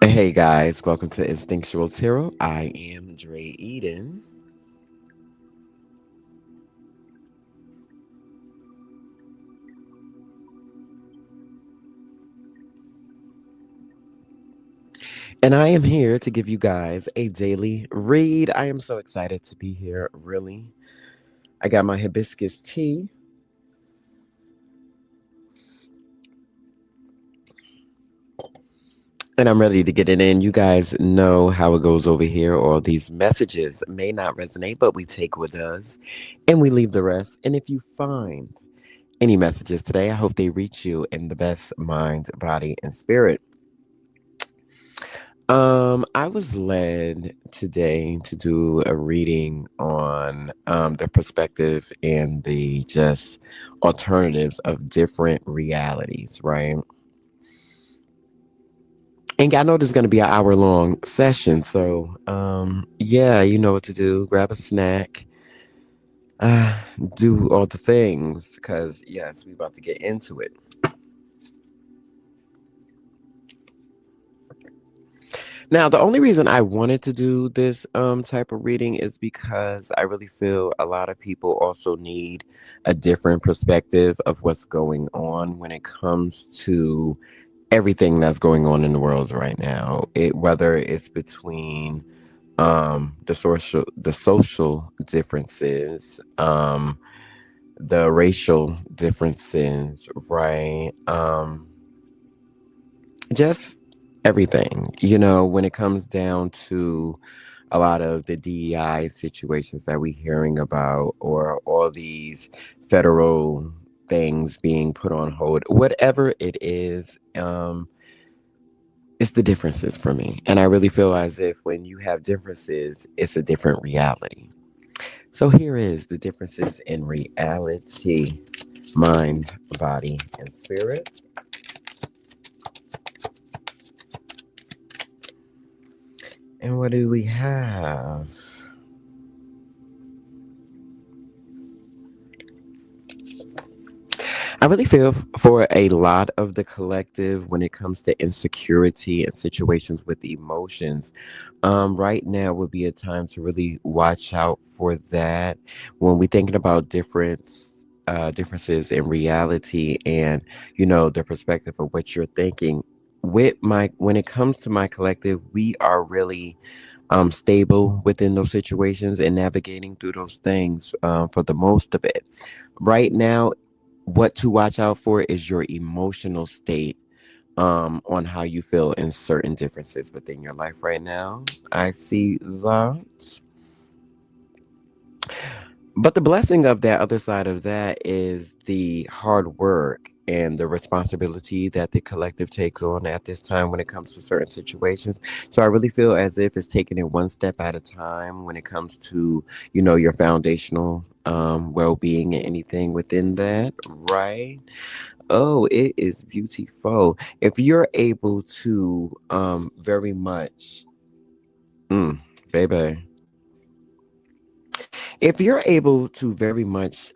Hey guys, welcome to Instinctual Tarot. I am Dre Eden. And I am here to give you guys a daily read. I am so excited to be here, really. I got my hibiscus tea. And I'm ready to get it in. You guys know how it goes over here. All these messages may not resonate, but we take what does and we leave the rest. And if you find any messages today, I hope they reach you in the best mind, body, and spirit. I was led today to do a reading on the perspective and the just alternatives of different realities, right? And I know this is going to be an hour long session, so yeah, you know what to do. Grab a snack, uh, do all the things, because yes, we about to get into it. Now, the only reason I wanted to do this type of reading is because I really feel a lot of people also need a different perspective of what's going on when it comes to everything that's going on in the world right now. Whether it's between the social differences, the racial differences, right? Just everything, when it comes down to a lot of the DEI situations that we're hearing about, or all these federal things being put on hold, whatever it is, it's the differences for me. And I really feel as if when you have differences, it's a different reality. So here is the differences in reality: mind, body, and spirit. And what do we have? I really feel for a lot of the collective when it comes to insecurity and situations with emotions. Right now would be a time to really watch out for that when we're thinking about differences in reality, and the perspective of what you're thinking. When it comes to my collective, we are really stable within those situations and navigating through those things for the most of it. Right now, what to watch out for is your emotional state, on how you feel in certain differences within your life right now. I see that. But the blessing of that other side of that is the hard work and the responsibility that the collective takes on at this time when it comes to certain situations. So I really feel as if it's taking it one step at a time when it comes to, your foundational well-being and anything within that, right? Oh, it is beautiful. If you're able to very much mm, baby. If you're able to very much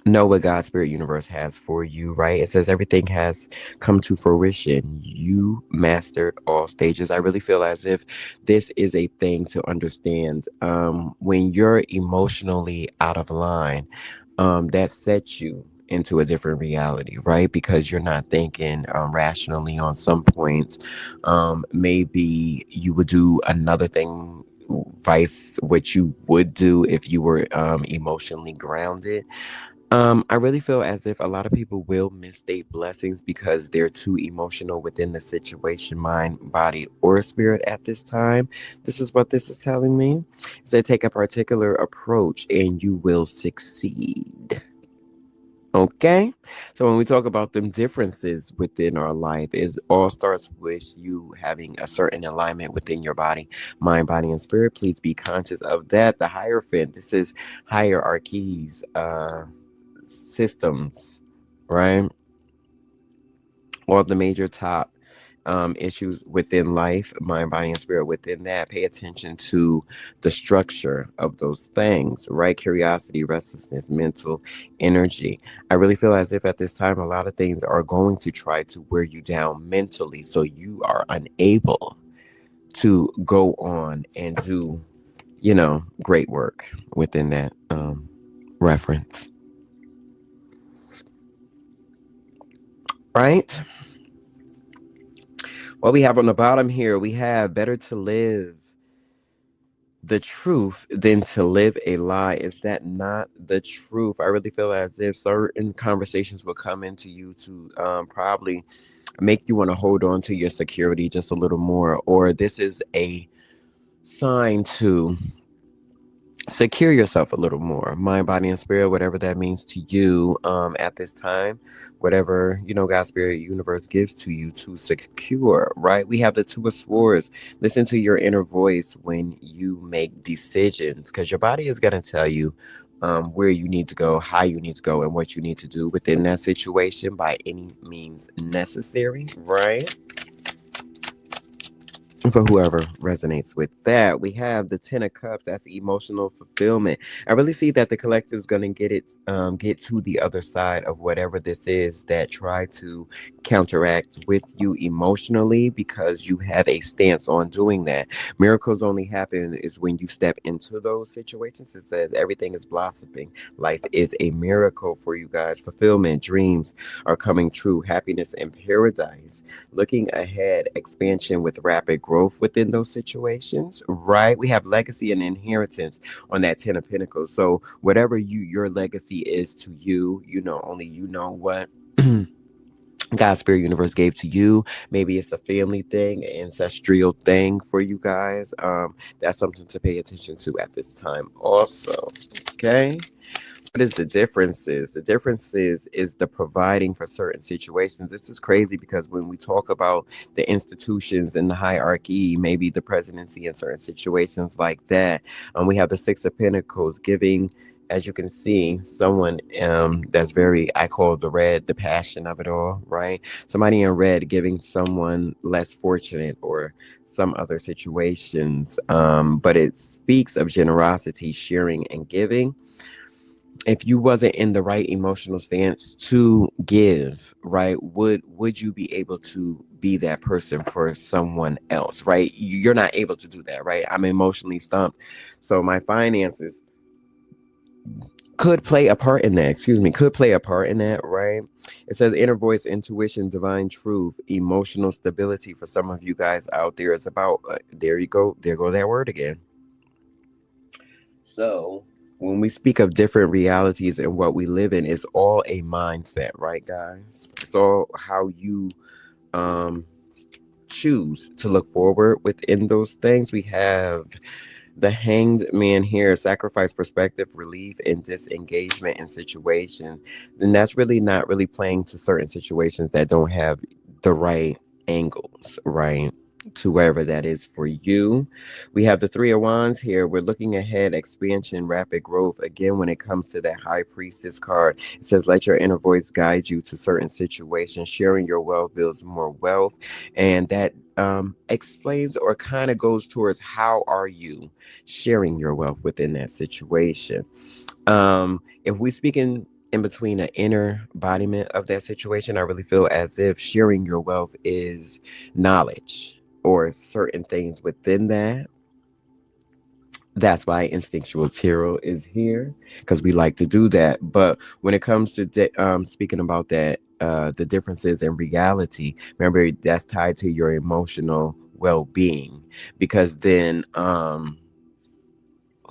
know what God's spirit universe has for you, right? It says everything has come to fruition. You mastered all stages. I really feel as if this is a thing to understand. When you're emotionally out of line, that sets you into a different reality, right? Because you're not thinking rationally on some points. Maybe you would do another thing vice what you would do if you were emotionally grounded. I really feel as if a lot of people will misstate blessings because they're too emotional within the situation, mind, body, or spirit at this time. This is what this is telling me. So take a particular approach and you will succeed. Okay. So when we talk about them differences within our life, it all starts with you having a certain alignment within your body, mind, body, and spirit. Please be conscious of that. The Hierophant, this is hierarchies, systems, right? Or the major top issues within life, mind, body, and spirit within that. Pay attention to the structure of those things, right? Curiosity, restlessness, mental energy. I really feel as if at this time, a lot of things are going to try to wear you down mentally, so you are unable to go on and do, great work within that reference, right? What we have on the bottom here, we have better to live the truth than to live a lie. Is that not the truth? I really feel as if certain conversations will come into you to probably make you want to hold on to your security just a little more, or this is a sign to secure yourself a little more, mind, body, and spirit, whatever that means to you at this time, whatever God, spirit, universe gives to you to secure, right? We have the Two of Swords. Listen to your inner voice when you make decisions, because your body is going to tell you where you need to go, how you need to go, and what you need to do within that situation by any means necessary, right? For whoever resonates with that, we have the Ten of Cups. That's emotional fulfillment. I really see that the collective is going to get to the other side of whatever this is that try to counteract with you emotionally, because you have a stance on doing that. Miracles only happen is when you step into those situations. It says everything is blossoming. Life is a miracle for you guys. Fulfillment, dreams are coming true. Happiness and paradise. Looking ahead, expansion with rapid growth within those situations, right? We have legacy and inheritance on that Ten of Pentacles. So whatever your legacy is to you, only you know what God, spirit, universe gave to you. Maybe it's a family thing, an ancestral thing for you guys. That's something to pay attention to at this time also. Okay. What is the differences? The differences is the providing for certain situations. This is crazy because when we talk about the institutions and the hierarchy, maybe the presidency in certain situations like that, we have the Six of Pentacles giving, as you can see, someone that's very, I call the red, the passion of it all, right? Somebody in red giving someone less fortunate or some other situations, but it speaks of generosity, sharing, and giving. If you wasn't in the right emotional stance to give, right, would you be able to be that person for someone else, right? You're not able to do that, right? I'm emotionally stumped, so my finances could play a part in that. Could play a part in that, right? It says inner voice, intuition, divine truth, emotional stability. For some of you guys out there, it's about there you go, there go that word again. So when we speak of different realities and what we live in, it's all a mindset, right, guys? It's all how you choose to look forward within those things. We have the Hanged Man here, sacrifice, perspective, relief, and disengagement in situations. And that's really not really playing to certain situations that don't have the right angles, right? To wherever that is for you. We have the Three of Wands here. We're looking ahead, expansion, rapid growth. Again, when it comes to that High Priestess card, it says, let your inner voice guide you to certain situations. Sharing your wealth builds more wealth. And that explains or kind of goes towards how are you sharing your wealth within that situation. If we speak in between an inner embodiment of that situation, I really feel as if sharing your wealth is knowledge or certain things within that. That's why Instinctual Tarot is here, because we like to do that. But when it comes to speaking about that, the differences in reality, remember that's tied to your emotional well-being. Because then, who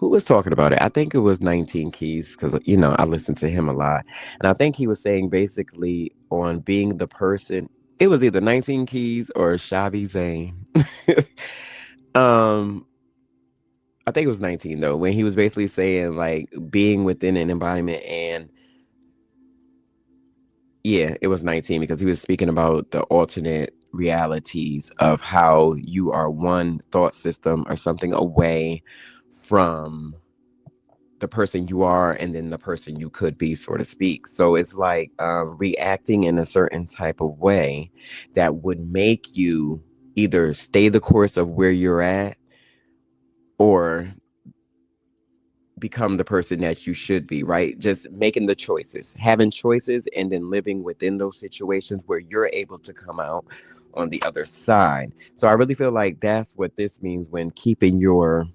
was talking about it? I think it was 19 Keys, because I listen to him a lot, and I think he was saying basically on being the person. It was either 19 Keys or Shavi Zane. I think it was 19 though, when he was basically saying like being within an embodiment, and yeah, it was 19 because he was speaking about the alternate realities of how you are one thought system or something away from the person you are and then the person you could be, so to speak. So it's like reacting in a certain type of way that would make you either stay the course of where you're at or become the person that you should be, right? Just making the choices, having choices, and then living within those situations where you're able to come out on the other side. So I really feel like that's what this means when keeping your,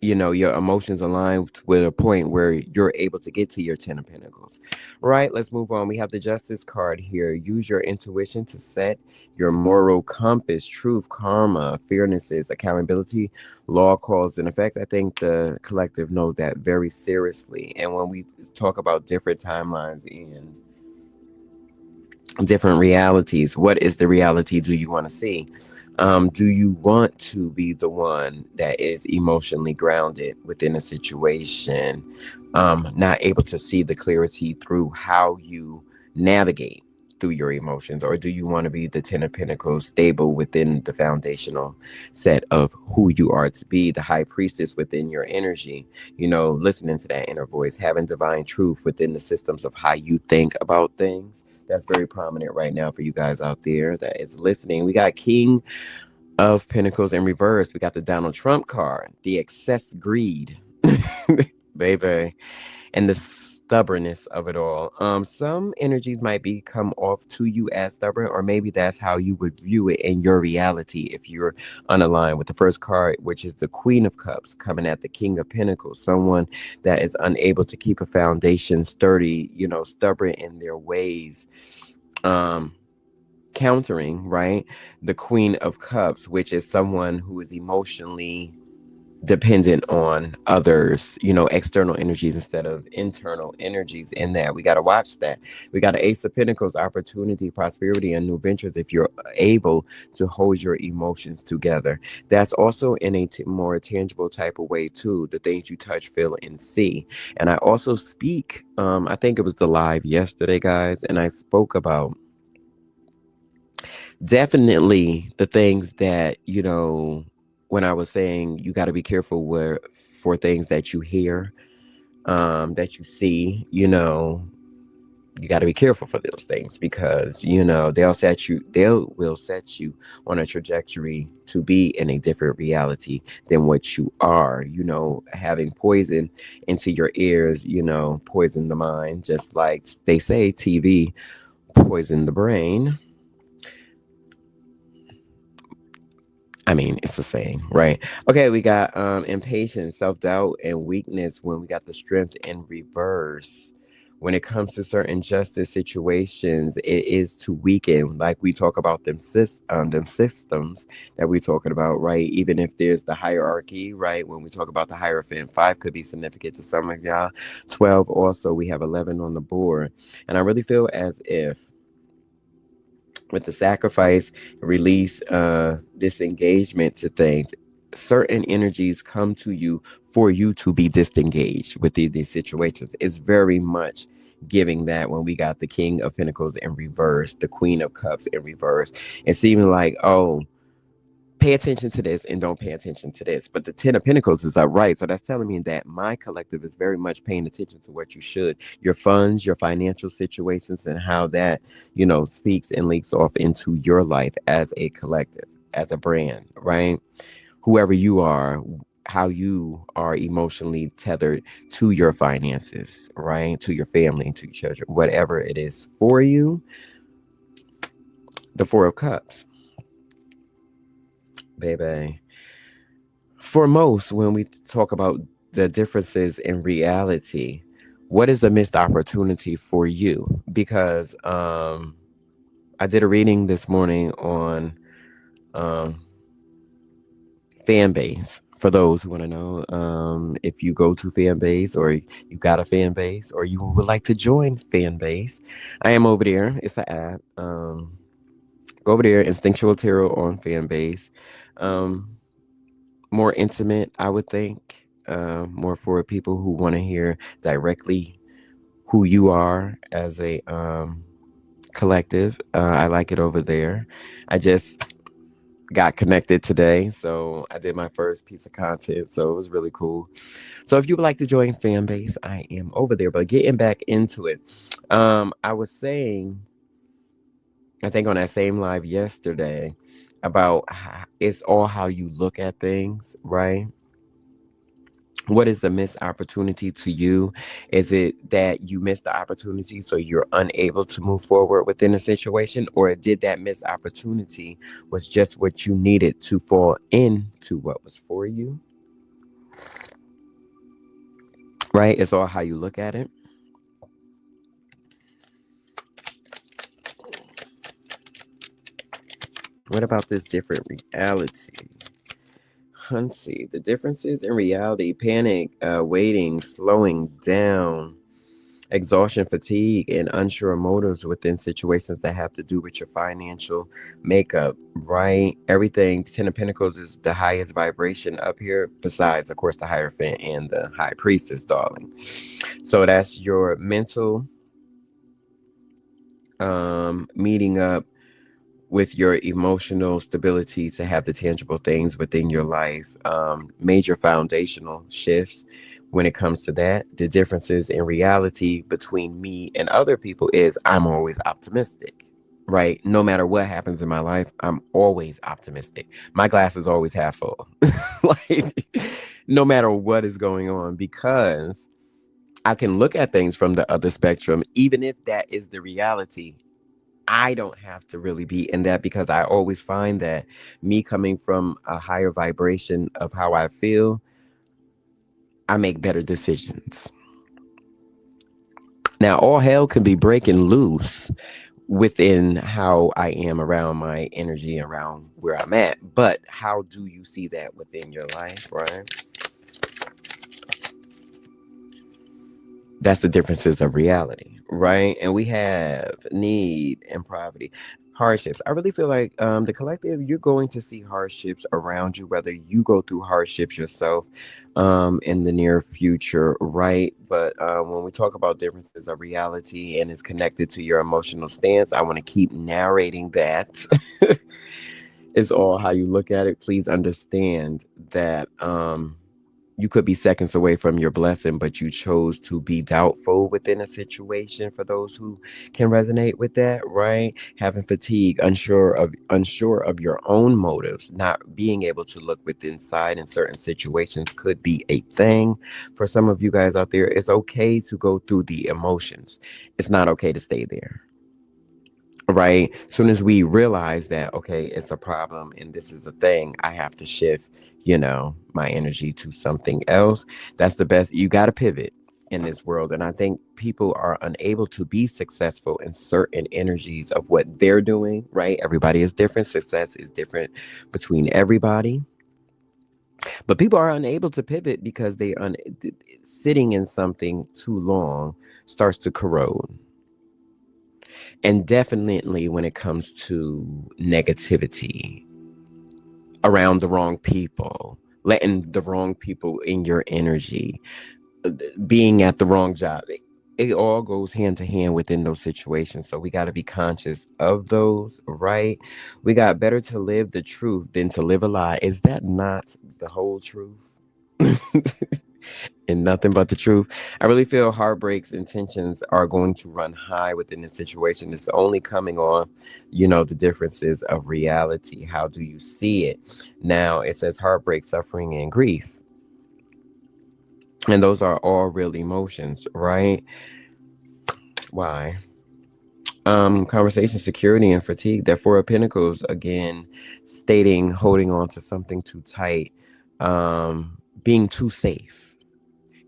your emotions aligned with a point where you're able to get to your 10 of pentacles. Right, let's move on. We have the justice card here. Use your intuition to set your moral compass. Truth, karma, fairnesses, accountability, law calls in effect. I think the collective knows that very seriously. And when we talk about different timelines and different realities, what is the reality do you want to see? Do you want to be the one that is emotionally grounded within a situation, not able to see the clarity through how you navigate through your emotions? Or do you want to be the 10 of pentacles, stable within the foundational set of who you are to be, the high priestess within your energy, listening to that inner voice, having divine truth within the systems of how you think about things? That's very prominent right now for you guys out there that is listening. We got King of Pentacles in reverse. We got the Donald Trump card, the excess greed, baby, and the stubbornness of it all. Some energies might be come off to you as stubborn, or maybe that's how you would view it in your reality if you're unaligned with the first card, which is the Queen of Cups, coming at the King of Pentacles. Someone that is unable to keep a foundation sturdy, stubborn in their ways. Countering, right, the Queen of Cups, which is someone who is emotionally dependent on others, external energies instead of internal energies. In that, we got to watch that. We got an Ace of Pentacles, opportunity, prosperity, and new ventures. If you're able to hold your emotions together, that's also in a more tangible type of way too. The things you touch, feel, and see. And I also speak, I think it was the live yesterday, guys, and I spoke about definitely the things that, when I was saying you got to be careful for things that you hear, that you see, you got to be careful for those things because, they will set you on a trajectory to be in a different reality than what you are, having poison into your ears, poison the mind, just like they say TV poison the brain. I mean, it's the same, right? Okay, we got impatience, self-doubt, and weakness when we got the strength in reverse. When it comes to certain justice situations, it is to weaken, like we talk about them systems that we're talking about, right? Even if there's the hierarchy, right? When we talk about the Hierophant, 5 could be significant to some of y'all. 12 also, we have 11 on the board. And I really feel as if with the sacrifice, release, disengagement to things, certain energies come to you for you to be disengaged with these situations. It's very much giving that when we got the King of Pentacles in reverse, the Queen of Cups in reverse. It seems like, oh, pay attention to this and don't pay attention to this. But the 10 of Pentacles is upright. So that's telling me that my collective is very much paying attention to what you should, your funds, your financial situations, and how that, speaks and leaks off into your life as a collective, as a brand, right? Whoever you are, how you are emotionally tethered to your finances, right? To your family, to your children, whatever it is for you. The 4 of Cups, baby. For most, when we talk about the differences in reality, what is a missed opportunity for you? Because I did a reading this morning on fan base. For those who want to know, if you go to fan base or you got a fan base or you would like to join fan base, I am over there. It's an app. Go over there, Instinctual Tarot on fan base. More intimate, I would think, more for people who want to hear directly who you are as a collective. I like it over there. I just got connected today. So I did my first piece of content. So it was really cool. So if you would like to join fan base, I am over there. But getting back into it, I was saying, I think on that same live yesterday about it's all how you look at things, right? What is the missed opportunity to you? Is it that you missed the opportunity so you're unable to move forward within a situation? Or did that missed opportunity was just what you needed to fall into what was for you? Right? It's all how you look at it. What about this different reality? Huntsy, the differences in reality, panic, waiting, slowing down, exhaustion, fatigue, and unsure motives within situations that have to do with your financial makeup, right? Everything. Ten of Pentacles is the highest vibration up here, besides, of course, the Hierophant and the High Priestess, darling. So that's your mental meeting up with your emotional stability to have the tangible things within your life, major foundational shifts when it comes to that. The differences in reality between me and other people is I'm always optimistic, right? No matter what happens in my life, I'm always optimistic. My glass is always half full, like no matter what is going on, because I can look at things from the other spectrum, even if that is the reality. I don't have to really be in that, because I always find that me coming from a higher vibration of how I feel, I make better decisions. Now, all hell can be breaking loose within how I am around my energy, around where I'm at. But how do you see that within your life, right? That's the differences of reality, right? And we have need and poverty, hardships. I really feel like the collective, you're going to see hardships around you, whether you go through hardships yourself in the near future, right? But when we talk about differences of reality and it's connected to your emotional stance, I want to keep narrating that. It's all how you look at it. Please understand that you could be seconds away from your blessing, but you chose to be doubtful within a situation. For those who can resonate with that, right? Having fatigue, unsure of your own motives, not being able to look within inside in certain situations could be a thing. For some of you guys out there, it's okay to go through the emotions. It's not okay to stay there. Right? Soon as we realize that, okay, it's a problem and this is a thing, I have to shift, my energy to something else. That's the best. You got to pivot in this world. And I think people are unable to be successful in certain energies of what they're doing, right? Everybody is different. Success is different between everybody. But people are unable to pivot because sitting in something too long starts to corrode. And definitely when it comes to negativity around the wrong people, letting the wrong people in your energy, being at the wrong job, it all goes hand to hand within those situations. So we got to be conscious of those, right? We got better to live the truth than to live a lie. Is that not the whole truth? And nothing but the truth. I really feel heartbreaks and tensions are going to run high within this situation. It's only coming on, the differences of reality. How do you see it? Now, it says heartbreak, suffering, and grief. And those are all real emotions, right? Why? Conversation, security, and fatigue. That Four of Pentacles, again, stating holding on to something too tight, being too safe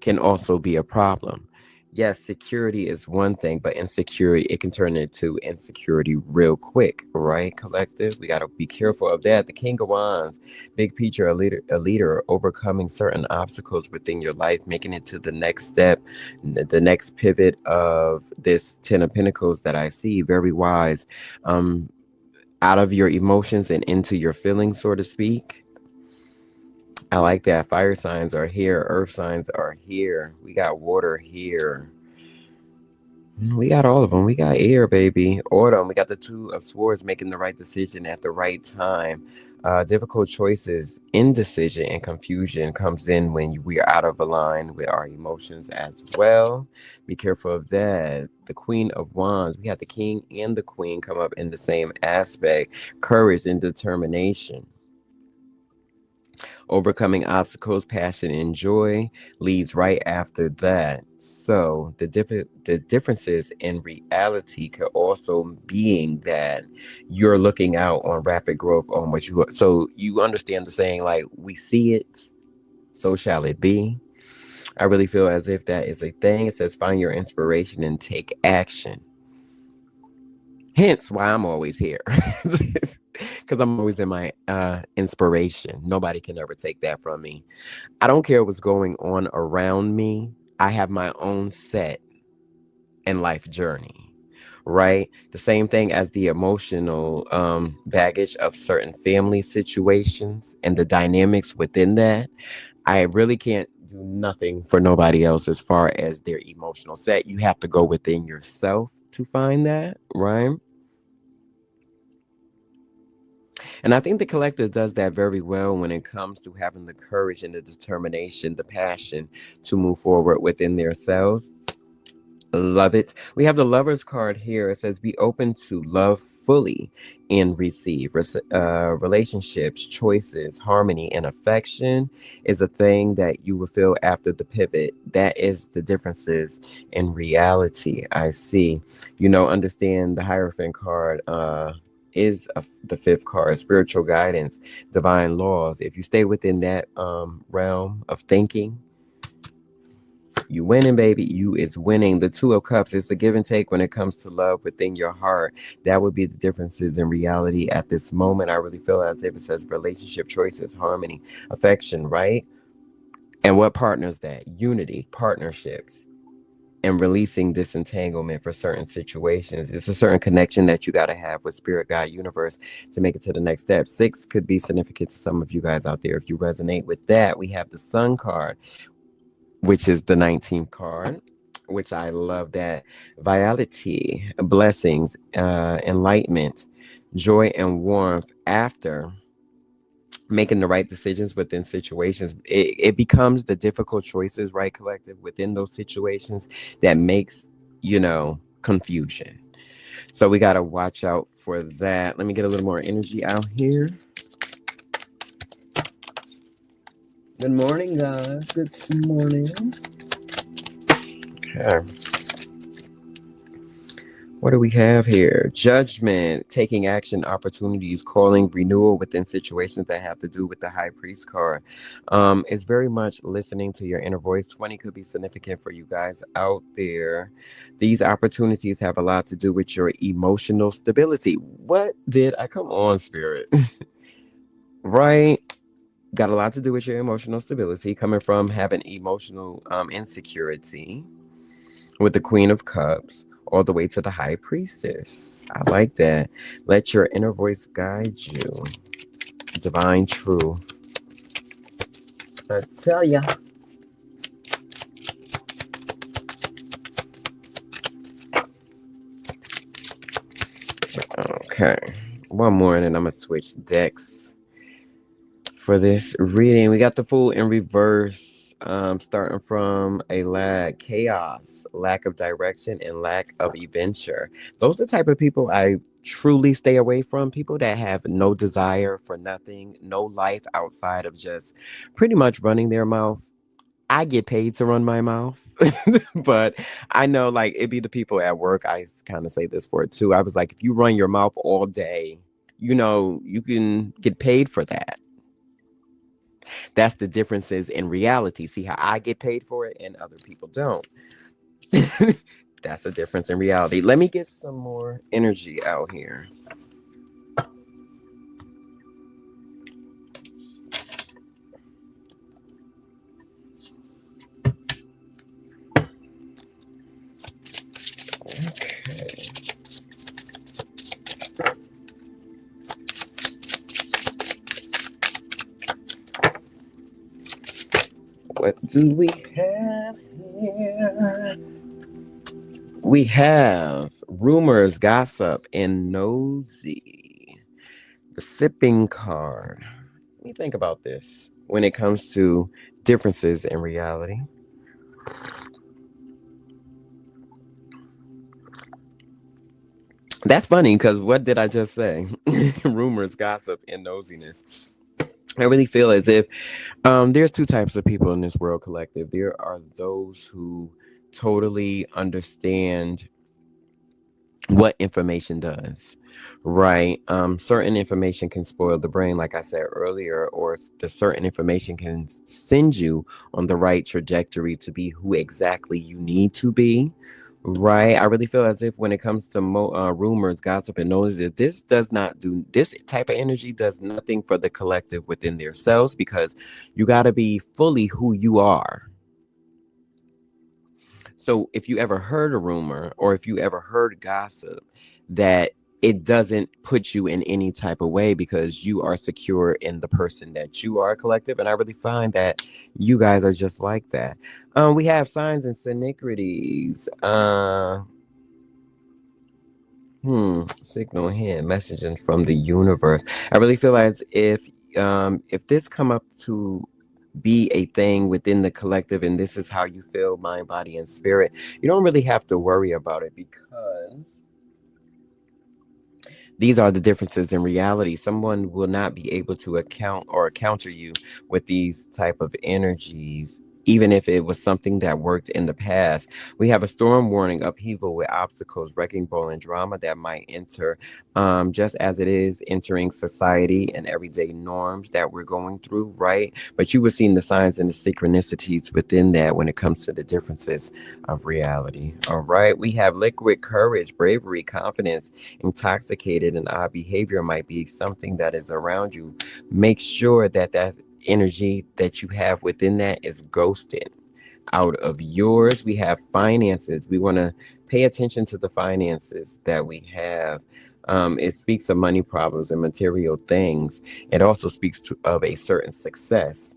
can also be a problem. Yes, security is one thing, but insecurity, it can turn into insecurity real quick, right? Collective, we got to be careful of that. The King of Wands, big picture, a leader, overcoming certain obstacles within your life, making it to the next step, the next pivot of this Ten of Pentacles that I see. Very wise, out of your emotions and into your feelings, so to speak. I like that. Fire signs are here. Earth signs are here. We got water here. We got all of them. We got air, baby. Autumn. We got the Two of Swords, making the right decision at the right time. Difficult choices, indecision, and confusion comes in when we are out of line with our emotions as well. Be careful of that. The Queen of Wands. We have the King and the Queen come up in the same aspect. Courage and determination. Overcoming obstacles, passion, and joy leads right after that. So the differences in reality could also being that you're looking out on rapid growth on what you, so you understand the saying like we see it, so shall it be. I really feel as if that is a thing. It says find your inspiration and take action. Hence why I'm always here. Because I'm always in my inspiration. Nobody can ever take that from me. I don't care what's going on around me. I have my own set and life journey, right? The same thing as the emotional baggage of certain family situations and the dynamics within that. I really can't do nothing for nobody else as far as their emotional set. You have to go within yourself to find that, right? And I think the collective does that very well when it comes to having the courage and the determination, the passion to move forward within themselves. Love it. We have the Lovers card here. It says, be open to love fully and receive. Relationships, choices, harmony, and affection is a thing that you will feel after the pivot. That is the differences in reality. I see. Understand the Hierophant card. The fifth card, spiritual guidance, divine laws. If you stay within that realm of thinking, you winning, baby. You is winning. The Two of Cups is the give and take when it comes to love within your heart. That would be the differences in reality at this moment. I really feel as if it says relationship choices, harmony, affection, right? And what partners that? Unity, partnerships, and releasing disentanglement for certain situations. It's a certain connection that you got to have with spirit, God, universe to make it to the next step. Six could be significant to some of you guys out there. If you resonate with that, we have the Sun card, which is the 19th card, which I love that. Vitality, blessings, enlightenment, joy, and warmth after making the right decisions within situations. It becomes the difficult choices, right, collective, within those situations that makes, confusion. So we got to watch out for that. Let me get a little more energy out here. Good morning, guys. Good morning. Okay. What do we have here? Judgment, taking action, opportunities, calling renewal within situations that have to do with the High Priest card. It's very much listening to your inner voice. 20 could be significant for you guys out there. These opportunities have a lot to do with your emotional stability. What did I come on, Spirit? Right? Got a lot to do with your emotional stability coming from having emotional insecurity with the Queen of Cups all the way to the High Priestess. I like that. Let your inner voice guide you. Divine truth. I tell ya. Okay. One more and then I'm going to switch decks for this reading. We got the Fool in reverse, starting from a chaos, lack of direction, and lack of adventure. Those are the type of people I truly stay away from. People that have no desire for nothing, no life outside of just pretty much running their mouth. I get paid to run my mouth, but I know like it'd be the people at work. I kind of say this for it too. I was like, if you run your mouth all day, you can get paid for that. That's the differences in reality. See how I get paid for it and other people don't. That's a difference in reality. Let me get some more energy out here. Okay. What do we have here? We have rumors, gossip, and nosy. The sipping card. Let me think about this when it comes to differences in reality. That's funny because what did I just say? Rumors, gossip, and nosiness. I really feel as if there's two types of people in this world collective. There are those who totally understand what information does, right? Certain information can spoil the brain, like I said earlier, or the certain information can send you on the right trajectory to be who exactly you need to be. Right, I really feel as if when it comes to rumors, gossip, and noise, that this does not do this type of energy does nothing for the collective within themselves because you got to be fully who you are. So if you ever heard a rumor or if you ever heard gossip, that it doesn't put you in any type of way because you are secure in the person that you are, collective. And I really find that you guys are just like that. We have signs and synchronicities. Signal here, messaging from the universe. I really feel as if this come up to be a thing within the collective and this is how you feel, mind, body, and spirit, you don't really have to worry about it because these are the differences in reality. Someone will not be able to account or counter you with these type of energies, even if it was something that worked in the past. We have a storm warning, upheaval with obstacles, wrecking ball, and drama that might enter, just as it is entering society and everyday norms that we're going through, right? But you were seeing the signs and the synchronicities within that when it comes to the differences of reality. All right. We have liquid courage, bravery, confidence, intoxicated, and odd behavior might be something that is around you. Make sure that that energy that you have within that is ghosted out of yours. We have finances. We want to pay attention to the finances that we have. It speaks of money problems and material things. It also speaks of a certain success.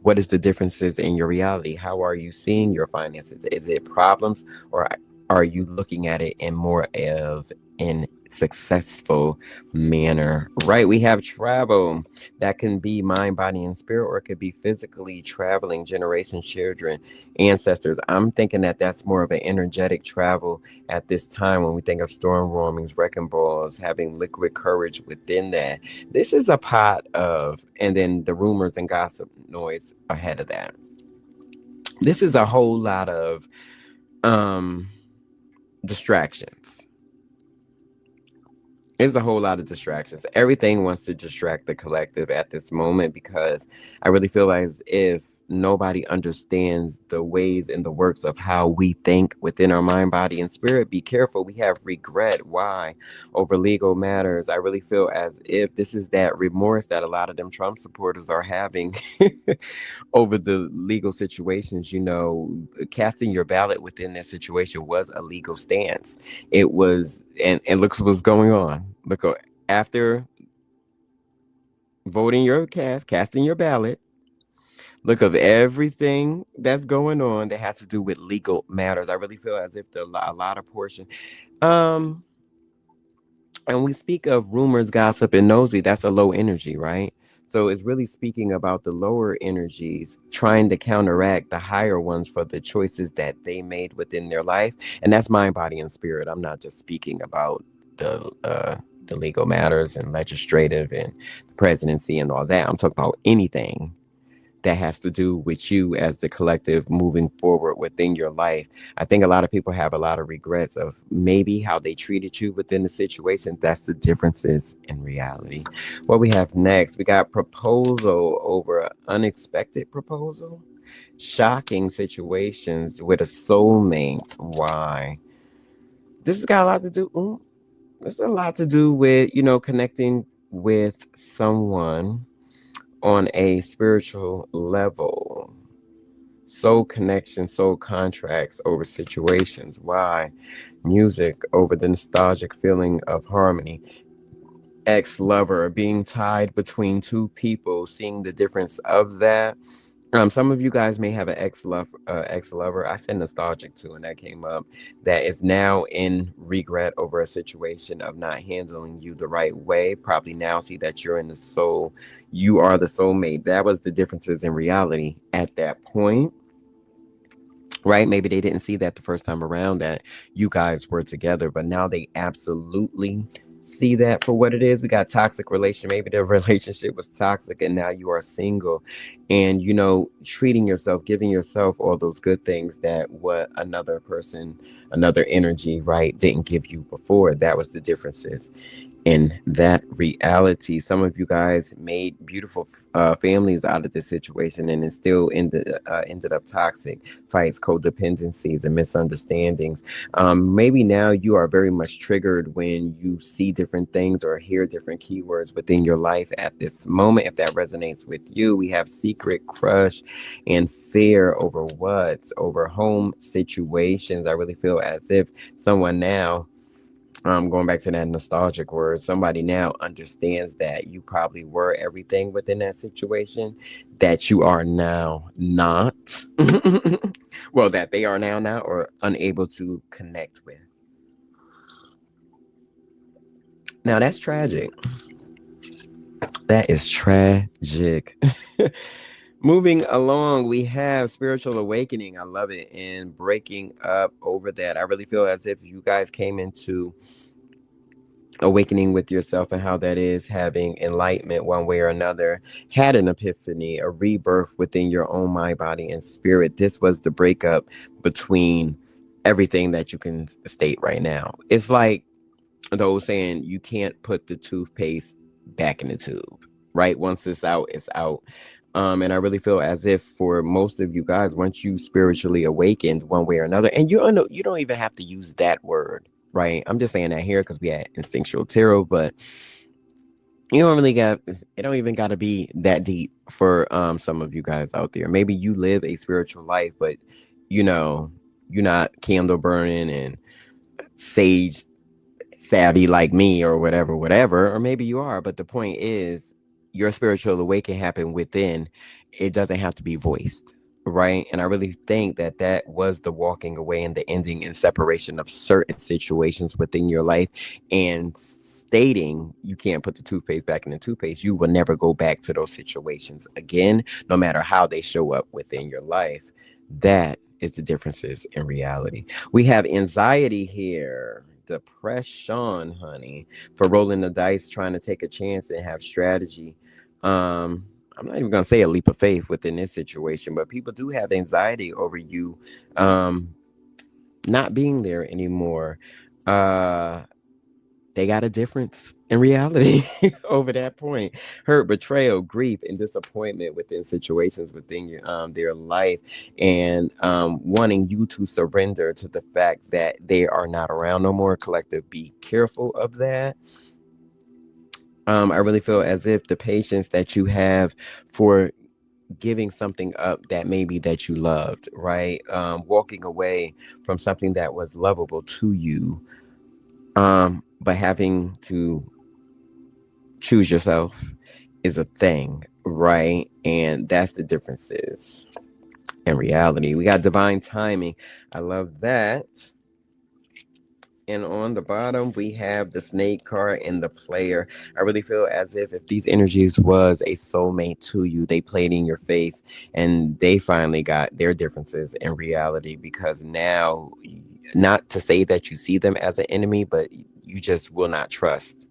What is the differences in your reality? How are you seeing your finances? Is it problems, or are you looking at it in more of an successful manner? Right, we have travel. That can be mind, body, and spirit, or it could be physically traveling, generations, children, ancestors. I'm thinking that that's more of an energetic travel at this time when we think of storm warmings, wrecking balls, having liquid courage within that. This is a pot of, and then the rumors and gossip noise ahead of that. This is a whole lot of um distractions. It's a whole lot of distractions. Everything wants to distract the collective at this moment because I really feel as if nobody understands the ways and the works of how we think within our mind, body, and spirit. Be careful. We have regret. Why? Over legal matters. I really feel as if this is that remorse that a lot of them Trump supporters are having over the legal situations. You know, casting your ballot within that situation was a legal stance. It was, and look what's going on. Look, after voting your casting your ballot, look of everything that's going on that has to do with legal matters. I really feel as if a lot of portion. Um, and we speak of rumors, gossip, and nosy. That's a low energy, right? So it's really speaking about the lower energies trying to counteract the higher ones for the choices that they made within their life, and that's mind, body, and spirit. I'm not just speaking about the legal matters and legislative and the presidency and all that. I'm talking about anything that has to do with you as the collective moving forward within your life. I think a lot of people have a lot of regrets of maybe how they treated you within the situation. That's the differences in reality. What we have next, we got proposal over unexpected proposal, shocking situations with a soulmate. Why? This has got a lot to do. There's a lot to do with, connecting with someone on a spiritual level. Soul connection, soul contracts over situations. Why? Music over the nostalgic feeling of harmony. Ex lover, being tied between two people, seeing the difference of that. Some of you guys may have an ex-lover. I said nostalgic too, and that came up. That is now in regret over a situation of not handling you the right way. Probably now see that you're in the soul. You are the soulmate. That was the differences in reality at that point, right? Maybe they didn't see that the first time around that you guys were together, but now they absolutely see that for what it is. We got toxic relation. Maybe the relationship was toxic and now you are single, and treating yourself, giving yourself all those good things that what another person, another energy, right, didn't give you before. That was the differences in that reality. Some of you guys made beautiful families out of this situation, and it still ended up toxic fights, codependencies, and misunderstandings. Maybe now you are very much triggered when you see different things or hear different keywords within your life at this moment. If that resonates with you, we have secret crush and fear over what? Over home situations. I really feel as if someone now, going back to that nostalgic word, somebody now understands that you probably were everything within that situation that you are now not. Well, that they are now not, or unable to connect with. Now that's tragic. That is tragic. Moving along, we have spiritual awakening. I love it. And breaking up over that. I really feel as if you guys came into awakening with yourself and how that is having enlightenment one way or another, had an epiphany, a rebirth within your own mind, body, and spirit. This was the breakup between everything that you can state right now. It's like those saying you can't put the toothpaste back in the tube, right? Once it's out, it's out. And I really feel as if for most of you guys, once you spiritually awakened one way or another, and you don't even have to use that word, right? I'm just saying that here because we had instinctual tarot, but you don't really got, it don't even got to be that deep for some of you guys out there. Maybe you live a spiritual life, but you're not candle burning and sage savvy like me or whatever, or maybe you are, but the point is your spiritual awakening happened within. It doesn't have to be voiced, right? And I really think that that was the walking away and the ending and separation of certain situations within your life, and stating you can't put the toothpaste back in the toothpaste. You will never go back to those situations again, no matter how they show up within your life. That is the differences in reality. We have anxiety here, depression, honey, for rolling the dice, trying to take a chance and have strategy. I'm not even gonna say a leap of faith within this situation, but people do have anxiety over you not being there anymore. Uh they got a difference in reality over that point. Hurt, betrayal, grief, and disappointment within situations within their life, and wanting you to surrender to the fact that they are not around no more. Collective, be careful of that. I really feel as if the patience that you have for giving something up that maybe that you loved, right? Walking away from something that was lovable to you, but having to choose yourself is a thing, right? And that's the differences in reality. We got divine timing. I love that. And on the bottom, we have the snake card and the player. I really feel as if these energies was a soulmate to you, they played in your face and they finally got their differences in reality, because now, not to say that you see them as an enemy, but you just will not trust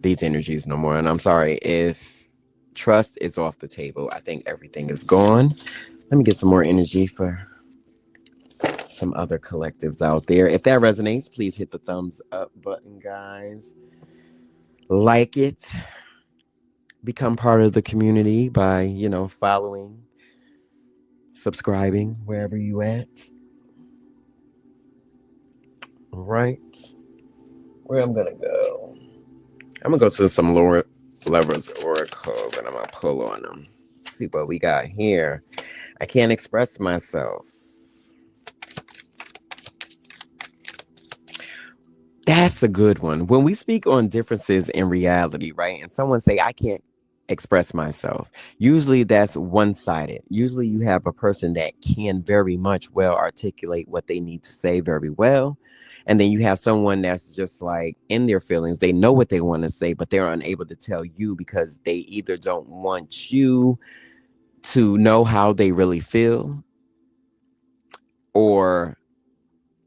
these energies no more. And I'm sorry if trust is off the table. I think everything is gone. Let me get some more energy for some other collectives out there. If that resonates, please hit the thumbs up button, guys. Like it. Become part of the community by, following, subscribing, wherever you at. All right. Where I'm gonna go? I'm gonna go to some lower levels oracle, and I'm gonna pull on them. See what we got here. I can't express myself. That's a good one. When we speak on differences in reality, right? And someone say, I can't express myself. Usually that's one-sided. Usually you have a person that can very much well articulate what they need to say very well. And then you have someone that's just like in their feelings. They know what they want to say, but they're unable to tell you because they either don't want you to know how they really feel, or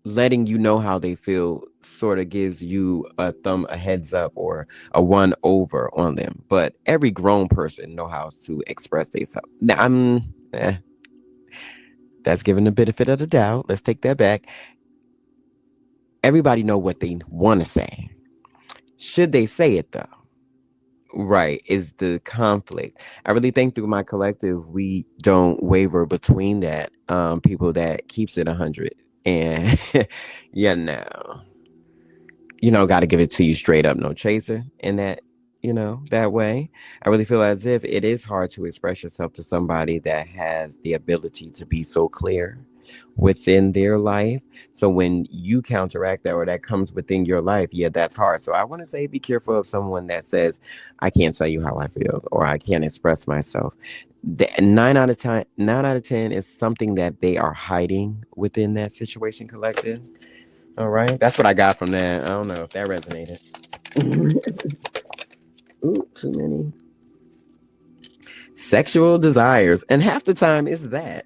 letting you know how they feel sort of gives you a heads up or a one over on them. But every grown person know how to express themselves. Now that's giving the benefit of the doubt. Let's take that back. Everybody know what they want to say. Should they say it though? Right, is the conflict. I really think through my collective, we don't waver between that. People that keeps it 100, and yeah, no, got to give it to you straight up, no chaser. In that, that way, I really feel as if it is hard to express yourself to somebody that has the ability to be so clear within their life. So when you counteract that, or that comes within your life, yeah, that's hard. So I want to say be careful of someone that says, I can't tell you how I feel, or I can't express myself. 9 out of 10 is something that they are hiding within that situation, collective. All right, that's what I got from that. I don't know if that resonated. Ooh, too many sexual desires, and half the time it's that.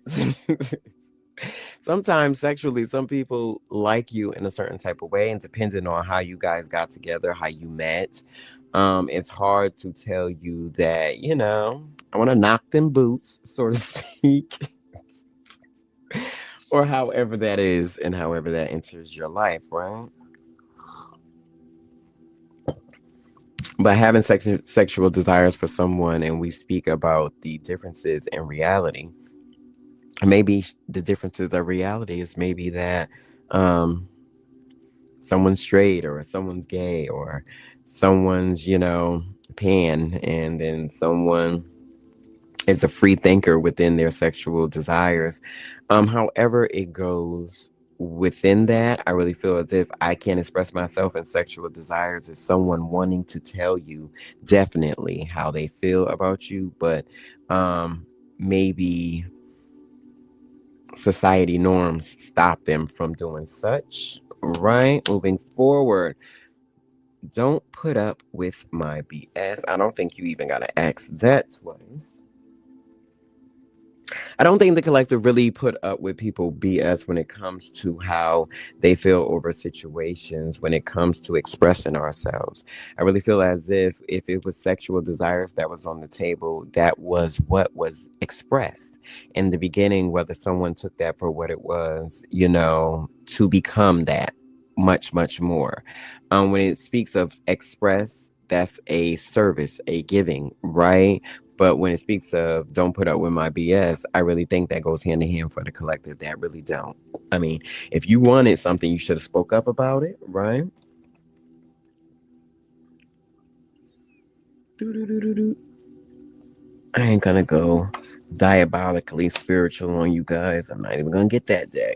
Sometimes sexually, some people like you in a certain type of way, and depending on how you guys got together, how you met, it's hard to tell you that, I want to knock them boots, so to speak, or however that is, and however that enters your life, right? But having sexual desires for someone, and we speak about the differences in reality. Maybe the differences of reality is maybe that someone's straight, or someone's gay, or someone's, pan, and then someone is a free thinker within their sexual desires. However it goes within that, I really feel as if I can't express myself in sexual desires is someone wanting to tell you definitely how they feel about you, but maybe society norms stop them from doing such. Right, moving forward, don't put up with my BS. I don't think you even gotta ask that twice. I don't think the collective really put up with people BS when it comes to how they feel over situations, when it comes to expressing ourselves. I really feel as if it was sexual desires that was on the table, that was what was expressed in the beginning, whether someone took that for what it was, to become that much, much more. When it speaks of express, that's a service, a giving, right? But when it speaks of don't put up with my BS, I really think that goes hand in hand for the collective that really don't. I mean, if you wanted something, you should have spoke up about it, right? I ain't gonna go diabolically spiritual on you guys. I'm not even gonna get that deck.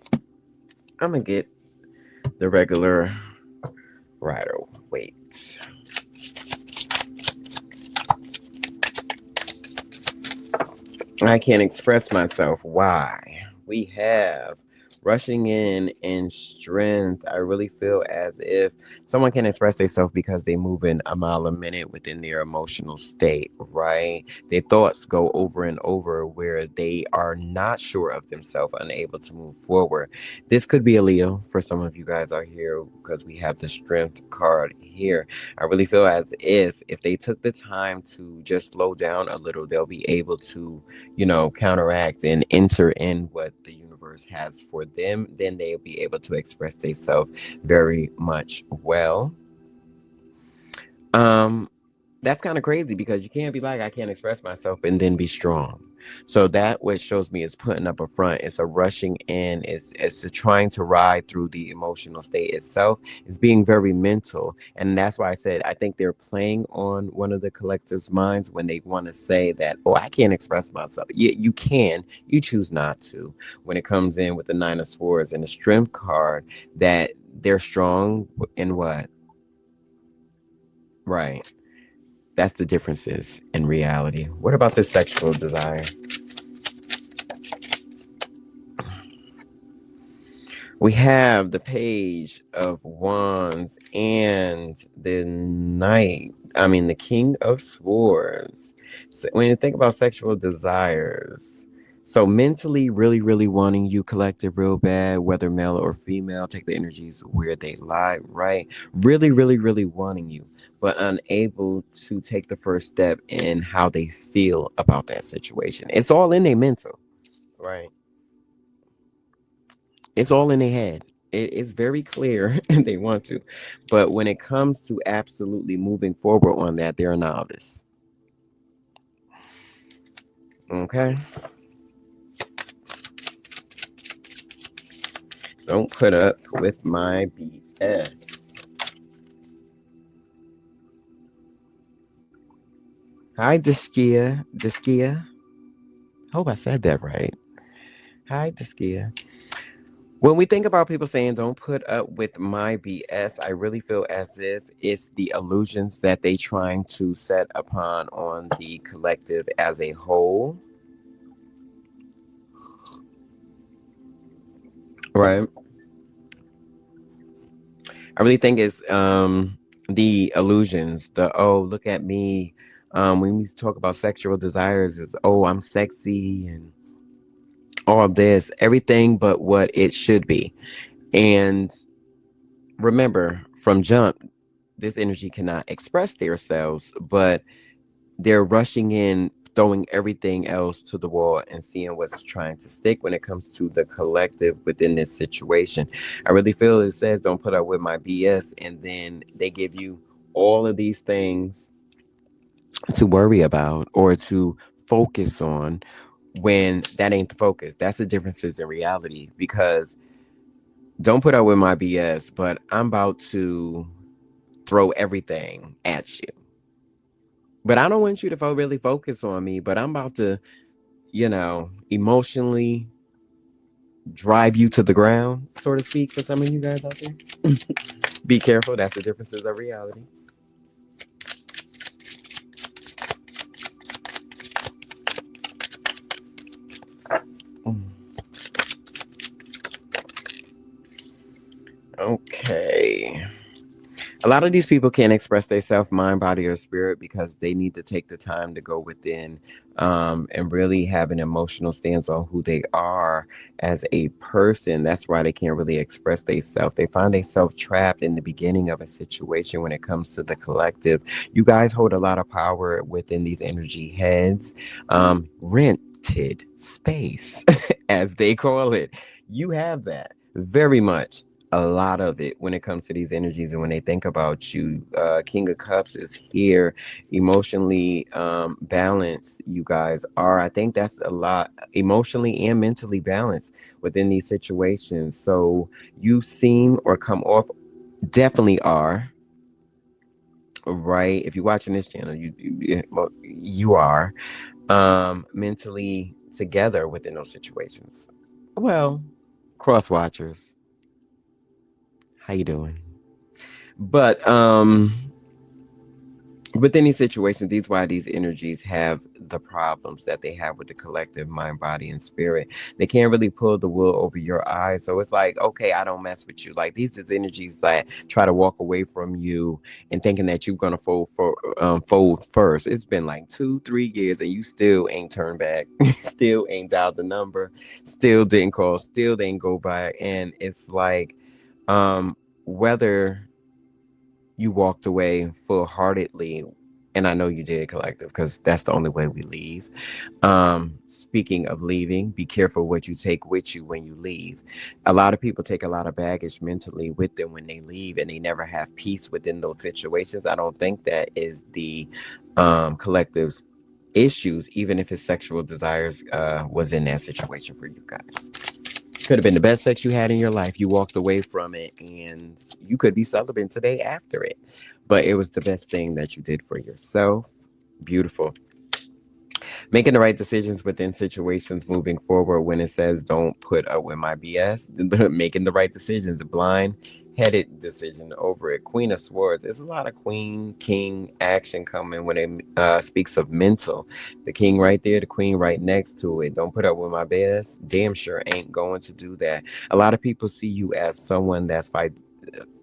I'm gonna get the regular Rider Waite. I can't express myself. Why? We have rushing in strength. I really feel as if someone can express themselves because they move in a mile a minute within their emotional state, right? Their thoughts go over and over where they are not sure of themselves, unable to move forward. This could be a Leo for some of you guys are here because we have the strength card here. I really feel as if they took the time to just slow down a little, they'll be able to counteract and enter in what the universe has for them. Then they'll be able to express themselves very much well. That's kind of crazy because you can't be like, I can't express myself and then be strong. So that what shows me is putting up a front. It's a rushing in. It's a trying to ride through the emotional state itself. It's being very mental. And that's why I said, I think they're playing on one of the collective's minds when they want to say that, oh, I can't express myself. Yeah, you can. You choose not to. When it comes in with the Nine of Swords and the Strength card, that they're strong in what? Right. That's the differences in reality. What about the sexual desire? We have the Page of Wands and the King of Swords. So when you think about sexual desires, so mentally really, really wanting you, collective, real bad, whether male or female, take the energies where they lie, right? Really, really, really wanting you, but unable to take the first step in how they feel about that situation. It's all in their mental, right? It's all in their head. It's very clear and they want to. But when it comes to absolutely moving forward on that, they're a novice. Okay? Don't put up with my BS. Hi, Diskia. Diskia. Hope I said that right. Hi, Diskia. When we think about people saying don't put up with my BS, I really feel as if it's the illusions that they trying to set upon on the collective as a whole. Right. I really think it's the illusions, the look at me. When we talk about sexual desires, it's I'm sexy and all of this, everything but what it should be. And remember, from jump, this energy cannot express themselves, but they're rushing in, throwing everything else to the wall and seeing what's trying to stick when it comes to the collective within this situation. I really feel it says don't put up with my BS, and then they give you all of these things to worry about or to focus on when that ain't the focus. That's the differences in reality, because don't put up with my BS, but I'm about to throw everything at you. But I don't want you to really focus on me, but I'm about to, emotionally drive you to the ground, so to speak, for some of you guys out there. Be careful. That's the differences of reality. Okay. A lot of these people can't express their self, mind, body, or spirit because they need to take the time to go within and really have an emotional stance on who they are as a person. That's why they can't really express themselves. They find themselves trapped in the beginning of a situation when it comes to the collective. You guys hold a lot of power within these energy heads. Rented space, as they call it. You have that very much, a lot of it when it comes to these energies. And when they think about you, King of Cups is here, emotionally balanced. You guys are, I think that's a lot, emotionally and mentally balanced within these situations. So you seem or come off, definitely are, right? If you're watching this channel, you are mentally together within those situations. Well, cross watchers, how you doing? But with any situations, these why these energies have the problems that they have with the collective mind, body, and spirit. They can't really pull the wool over your eyes. So it's like, okay, I don't mess with you. Like these is energies that try to walk away from you and thinking that you're gonna fold first. It's been like 2-3 years and you still ain't turned back, still ain't dialed the number, still didn't call, still didn't go back. And it's like, whether you walked away full-heartedly, and I know you did, collective, because that's the only way we leave. Speaking of leaving, be careful what you take with you when you leave. A lot of people take a lot of baggage mentally with them when they leave, and they never have peace within those situations. I don't think that is the collective's issues, even if his sexual desires was in that situation for you guys. Could have been the best sex you had in your life. You walked away from it and you could be celibate today after it. But it was the best thing that you did for yourself. Beautiful. Making the right decisions within situations moving forward. When it says don't put up with my BS, making the right decisions, a blind-headed decision over it. Queen of Swords. There's a lot of queen, king action coming when it speaks of mental. The king right there, the queen right next to it. Don't put up with my BS. Damn sure ain't going to do that. A lot of people see you as someone that's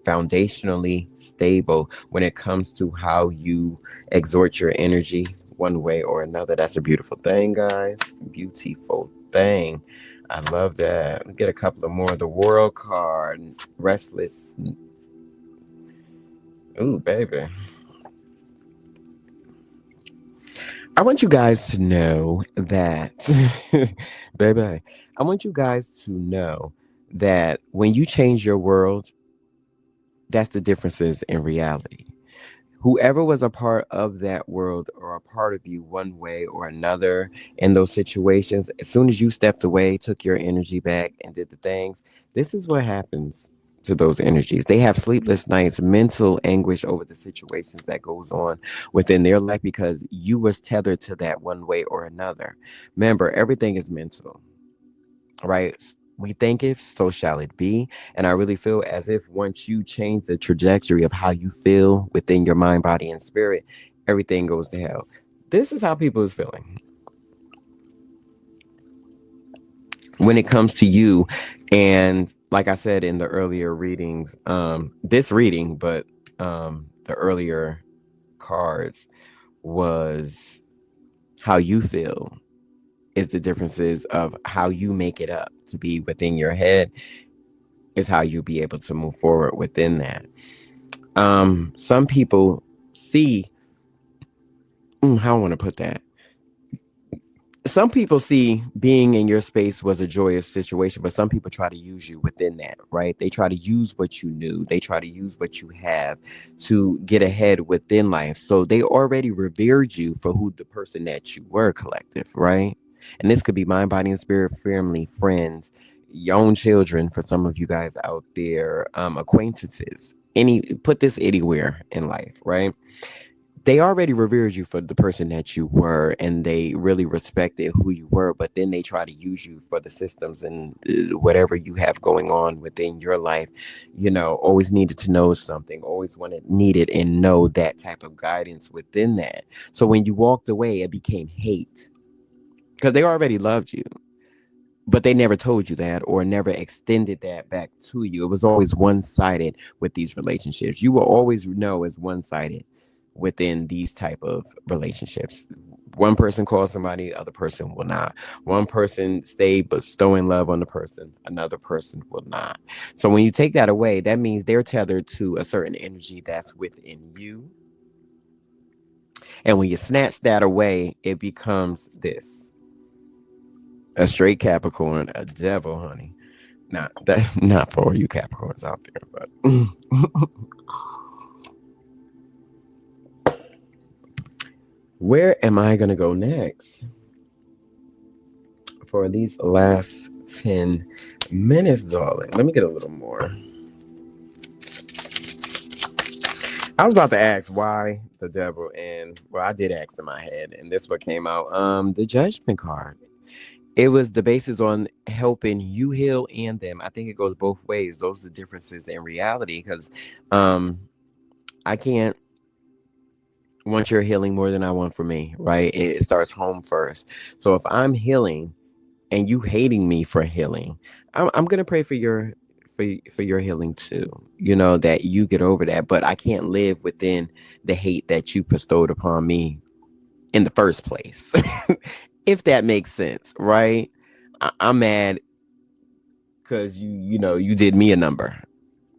foundationally stable when it comes to how you exhort your energy one way or another. That's a beautiful thing, guys. Beautiful thing. I love that. Let's get a couple of more. The World card. Restless. Ooh, baby. I want you guys to know that, baby, I want you guys to know that when you change your world, that's the differences in reality. Whoever was a part of that world or a part of you one way or another in those situations, as soon as you stepped away, took your energy back and did the things, this is what happens to those energies. They have sleepless nights, mental anguish over the situations that goes on within their life because you was tethered to that one way or another. Remember, everything is mental, right? We think if, so shall it be. And I really feel as if once you change the trajectory of how you feel within your mind, body, and spirit, everything goes to hell. This is how people is feeling when it comes to you. And like I said in the earlier readings, this reading, but the earlier cards was how you feel is the differences of how you make it up to be within your head is how you'll be able to move forward within that. Some people see how I want to put that. Some people see being in your space was a joyous situation, but some people try to use you within that, right? They try to use what you knew. They try to use what you have to get ahead within life. So they already revered you for who the person that you were, collective, right? And this could be mind, body, and spirit, family, friends, your own children for some of you guys out there, acquaintances, put this anywhere in life, right? They already revered you for the person that you were and they really respected who you were, but then they try to use you for the systems and whatever you have going on within your life. Always needed to know something, always needed and know that type of guidance within that. So when you walked away, it became hate because they already loved you, but they never told you that or never extended that back to you. It was always one-sided with these relationships. You will always know it's one-sided within these type of relationships. One person calls somebody, the other person will not. One person stay bestowing love on the person, another person will not. So when you take that away, that means they're tethered to a certain energy that's within you. And when you snatch that away, it becomes this. A straight Capricorn, a devil, honey. Not for all you Capricorns out there, but where am I going to go next for these last 10 minutes, darling? Let me get a little more. I was about to ask why the devil, and I did ask in my head, and this what came out. The Judgment card. It was the basis on helping you heal and them. I think it goes both ways. Those are the differences in reality because I can't want your healing more than I want for me, right? It starts home first. So if I'm healing and you hating me for healing, I'm going to pray for your healing too, that you get over that. But I can't live within the hate that you bestowed upon me in the first place. If that makes sense, right? I'm mad because you did me a number.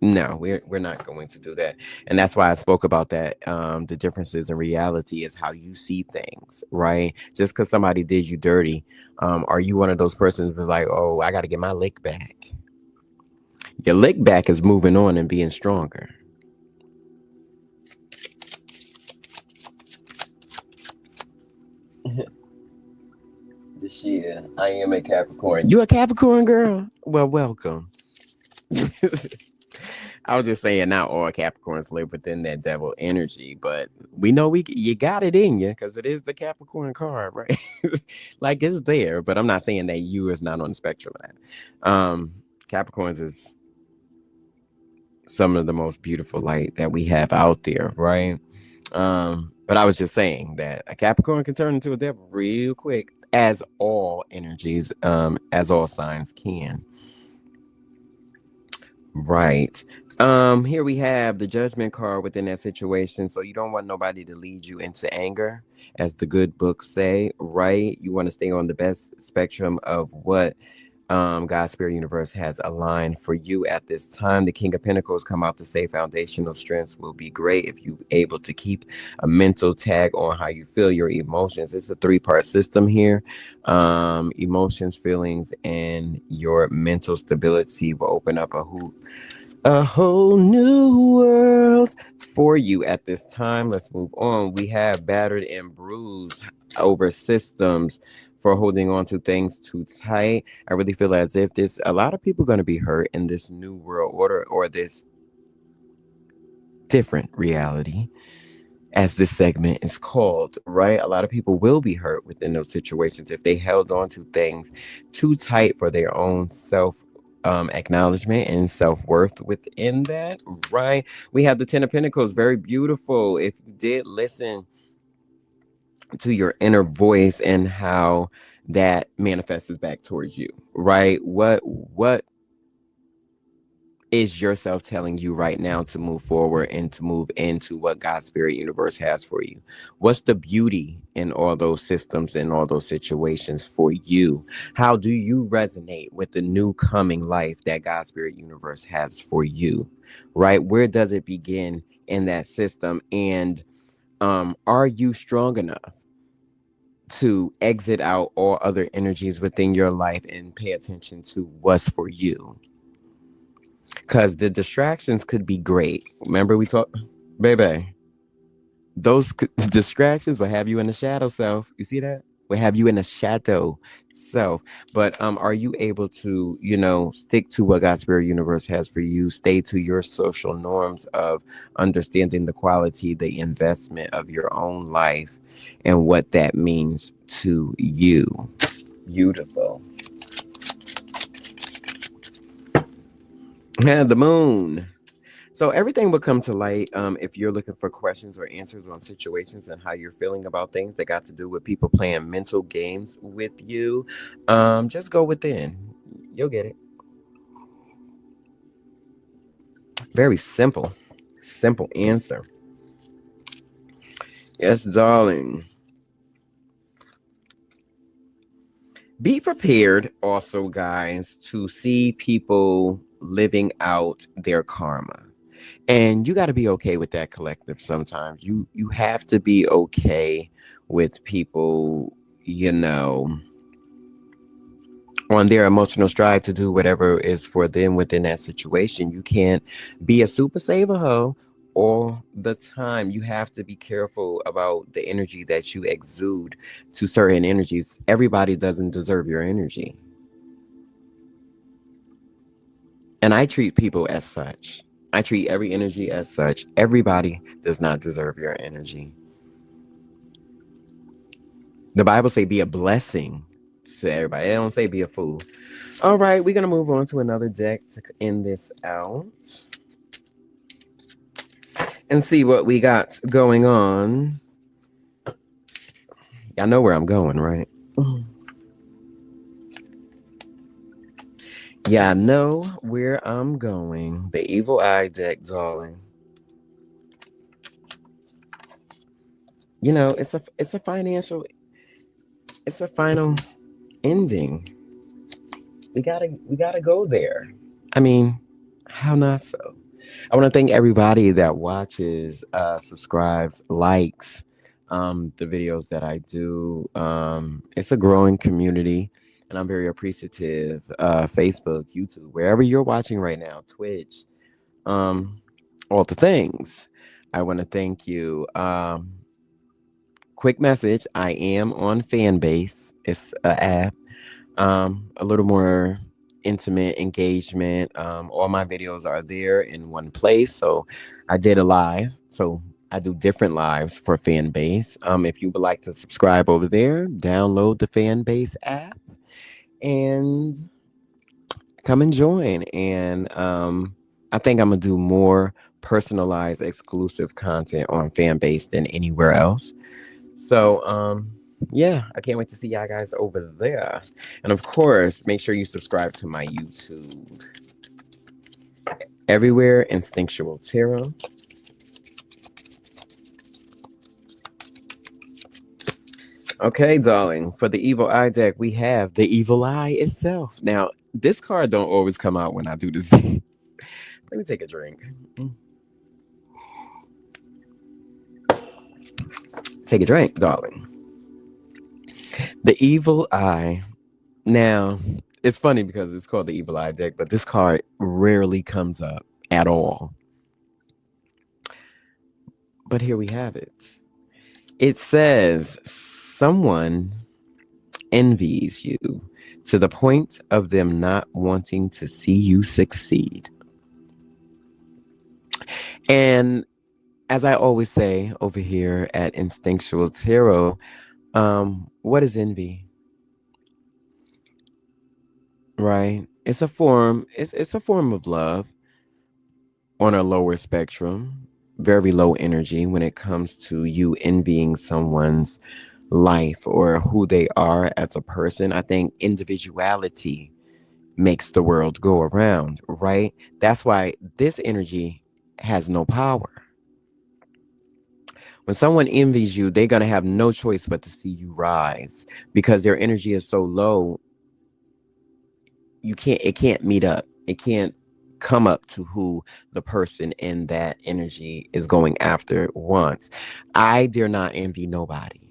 No, we're not going to do that. And that's why I spoke about that. The differences in reality is how you see things, right? Just because somebody did you dirty, are you one of those persons who's like, oh, I got to get my lick back? Your lick back is moving on and being stronger. Deshia, I am a Capricorn. You a Capricorn girl? Well, welcome. I was just saying, not all Capricorns live within that devil energy, but we know you got it in you because it is the Capricorn card, right? Like it's there, but I'm not saying that you is not on the spectrum of that. Capricorns is some of the most beautiful light that we have out there, right? But I was just saying that a Capricorn can turn into a devil real quick, as all energies, as all signs can. Right. Here we have the judgment card within that situation. So you don't want nobody to lead you into anger, as the good books say, right? You want to stay on the best spectrum of what God's Spirit Universe has aligned for you at this time. The King of Pentacles come out to say foundational strengths will be great if you're able to keep a mental tag on how you feel, your emotions. It's a 3-part system here. Emotions, feelings, and your mental stability will open up a whole new world for you at this time. Let's move on. We have battered and bruised over systems for holding on to things too tight. I really feel as if a lot of people going to be hurt in this new world order, or this different reality, as this segment is called, right? A lot of people will be hurt within those situations if they held on to things too tight for their own self acknowledgement and self-worth within that, right? We have the 10 of Pentacles, very beautiful. If you did listen to your inner voice and how that manifests back towards you, right? What is yourself telling you right now to move forward and to move into what God's Spirit Universe has for you? What's the beauty in all those systems and all those situations for you? How do you resonate with the new coming life that God's Spirit Universe has for you, right? Where does it begin in that system? And are you strong enough to exit out all other energies within your life and pay attention to what's for you? Because the distractions could be great. Remember we talked, baby, those distractions will have you in the shadow self. You see that? Will have you in the shadow self. But are you able to, stick to what God's Spirit Universe has for you? Stay to your social norms of understanding the quality, the investment of your own life, and what that means to you. Beautiful. And the moon. So everything will come to light if you're looking for questions or answers on situations and how you're feeling about things that got to do with people playing mental games with you. Just go within. You'll get it. Very simple. Simple answer. Yes, darling. Be prepared also, guys, to see people living out their karma. And you got to be okay with that, collective. Sometimes you have to be okay with people, on their emotional stride to do whatever is for them within that situation. You can't be a super saver hoe all the time. You have to be careful about the energy that you exude to certain energies. Everybody doesn't deserve your energy. And I treat people as such. I treat every energy as such. Everybody does not deserve your energy. The Bible say be a blessing to everybody. It don't say be a fool. All right, we're going to move on to another deck to end this out and see what we got going on. Y'all know where I'm going, right? Yeah, I know where I'm going. The Evil Eye deck, darling. It's a final ending. We gotta go there. I mean, how not so? I want to thank everybody that watches, subscribes, likes the videos that I do. It's a growing community, and I'm very appreciative. Facebook, YouTube, wherever you're watching right now, Twitch, all the things. I want to thank you. Quick message: I am on Fanbase. It's an app. A little more intimate engagement. All my videos are there in one place. So I did a live. So I do different lives for fan base. If you would like to subscribe over there, download the fan base app and come and join. And I think I'm gonna do more personalized exclusive content on fan base than anywhere else. So yeah, I can't wait to see y'all guys over there. And of course, make sure you subscribe to my YouTube. Everywhere Instinctual Tarot. Okay, darling. For the Evil Eye deck, we have the Evil Eye itself. Now, this card don't always come out when I do this. Let me take a drink. Take a drink, darling. The Evil Eye. Now, it's funny because it's called the Evil Eye deck, but this card rarely comes up at all. But here we have it. It says, someone envies you to the point of them not wanting to see you succeed. And as I always say over here at Instinctual Tarot, what is envy? Right? It's a form, it's a form of love on a lower spectrum, very low energy when it comes to you envying someone's life or who they are as a person. I think individuality makes the world go around, right? That's why this energy has no power. When someone envies you, they're going to have no choice but to see you rise because their energy is so low. It can't meet up. It can't come up to who the person in that energy is going after wants. I dare not envy nobody.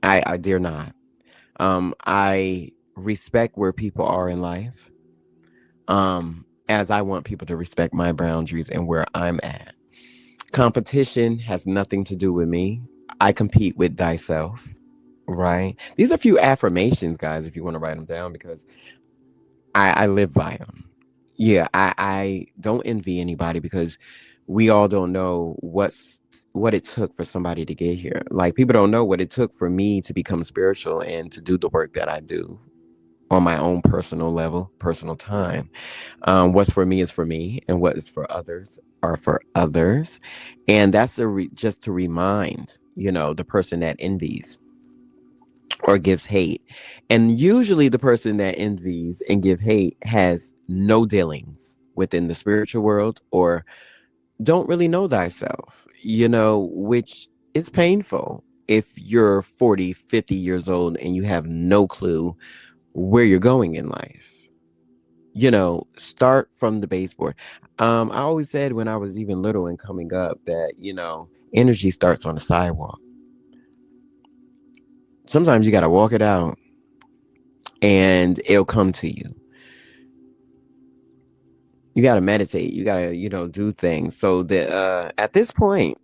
I dare not. I respect where people are in life. As I want people to respect my boundaries and where I'm at. Competition has nothing to do with me. I compete with thyself, right? These are a few affirmations, guys, if you want to write them down, because I live by them. Yeah, I don't envy anybody because we all don't know what it took for somebody to get here. Like, people don't know what it took for me to become spiritual and to do the work that I do on my own personal level, personal time. What's for me is for me, and what is for others are for others. And that's just to remind, the person that envies or gives hate. And usually the person that envies and give hate has no dealings within the spiritual world or don't really know thyself, which is painful if you're 40, 50 years old and you have no clue where you're going in life. Start from the baseboard. I always said when I was even little and coming up that, energy starts on the sidewalk. Sometimes you got to walk it out and it'll come to you. You got to meditate. You got to, do things so that at this point,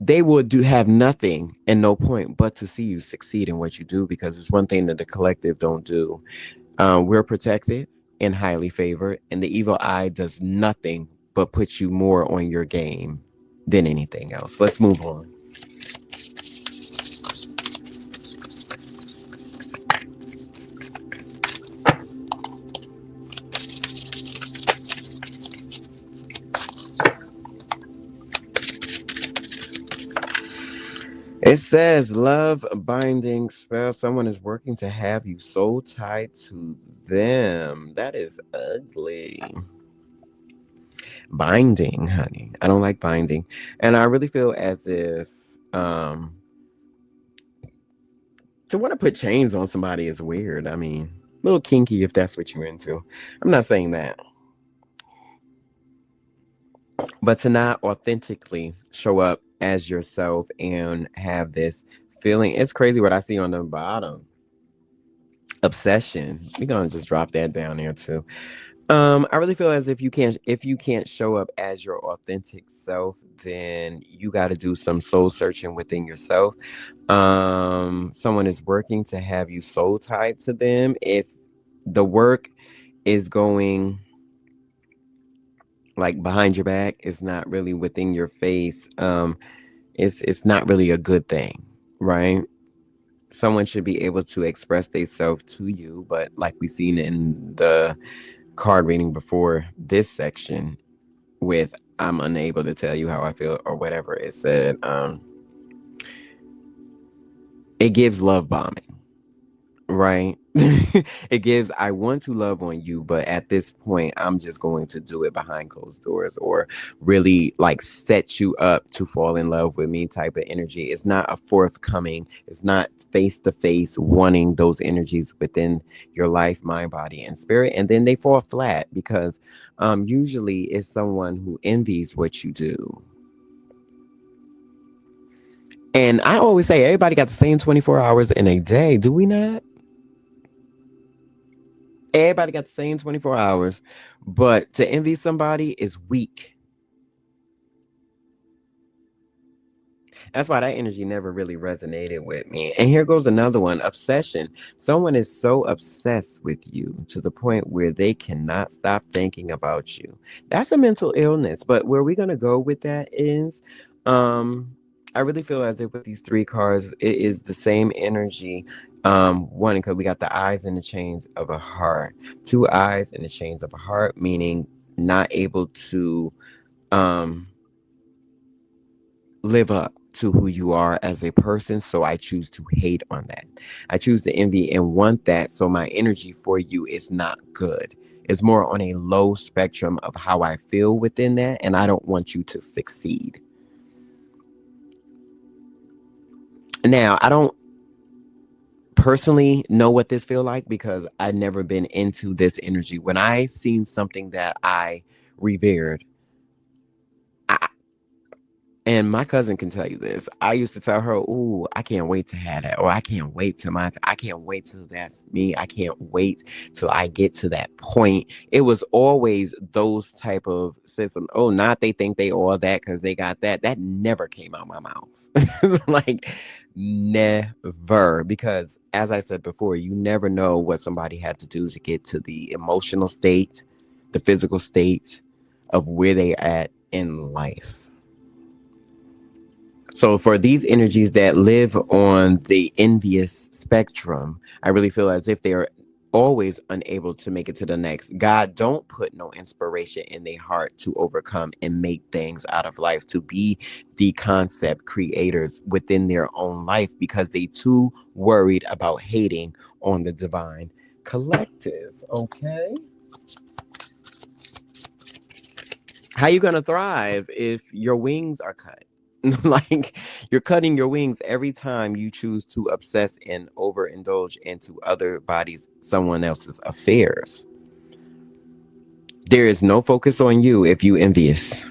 they will have nothing and no point but to see you succeed in what you do, because it's one thing that the collective don't do. We're protected and highly favored, and the evil eye does nothing but put you more on your game than anything else. Let's move on. It says love binding spell. Someone is working to have you so tied to them. That is ugly. Binding, honey. I don't like binding. And I really feel as if to want to put chains on somebody is weird. I mean, a little kinky if that's what you're into. I'm not saying that. But to not authentically show up as yourself and have this feeling. It's crazy what I see on the bottom. Obsession. We're gonna just drop that down there too. I really feel as if you can't show up as your authentic self, then you got to do some soul searching within yourself. Someone is working to have you soul tied to them. If The work is going like behind your back. It's not really within your face. It's not really a good thing, right? Someone should be able to express themselves to you, but like we seen in the card reading before this section with I'm unable to tell you how I feel or whatever it said, it gives love bombing. Right. It gives, I want to love on you, but at this point, I'm just going to do it behind closed doors or really like set you up to fall in love with me type of energy. It's not a forthcoming, it's not face to face wanting those energies within your life, mind, body, and spirit. And then they fall flat because usually it's someone who envies what you do. And I always say everybody got the same 24 hours in a day, do we not? Everybody got the same 24 hours, but to envy somebody is weak. That's why that energy never really resonated with me. And here goes another one, obsession. Someone is so obsessed with you to the point where they cannot stop thinking about you. That's a mental illness. But where we're going to go with that is, I really feel as if with these three cards, it is the same energy. One, because we got the eyes and the chains of a heart, two eyes and the chains of a heart, meaning not able to live up to who you are as a person. So I choose to hate on that. I choose to envy and want that. So my energy for you is not good. It's more on a low spectrum of how I feel within that. And I don't want you to succeed. Now, I don't personally know what this feel like because I've never been into this energy. When I seen something that I revered, and my cousin can tell you this. I used to tell her, "Ooh, I can't wait to have that," or "I can't wait till I can't wait till that's me. I can't wait till I get to that point." It was always those type of system. Oh, not they think they all that because they got that. That never came out my mouth, like never. Because as I said before, you never know what somebody had to do to get to the emotional state, the physical state of where they at in life. So for these energies that live on the envious spectrum, I really feel as if they are always unable to make it to the next. God don't put no inspiration in their heart to overcome and make things out of life, to be the concept creators within their own life because they too worried about hating on the divine collective. Okay. How you gonna thrive if your wings are cut? Like you're cutting your wings every time you choose to obsess and overindulge into other bodies, someone else's affairs. There is no focus on you if you envious.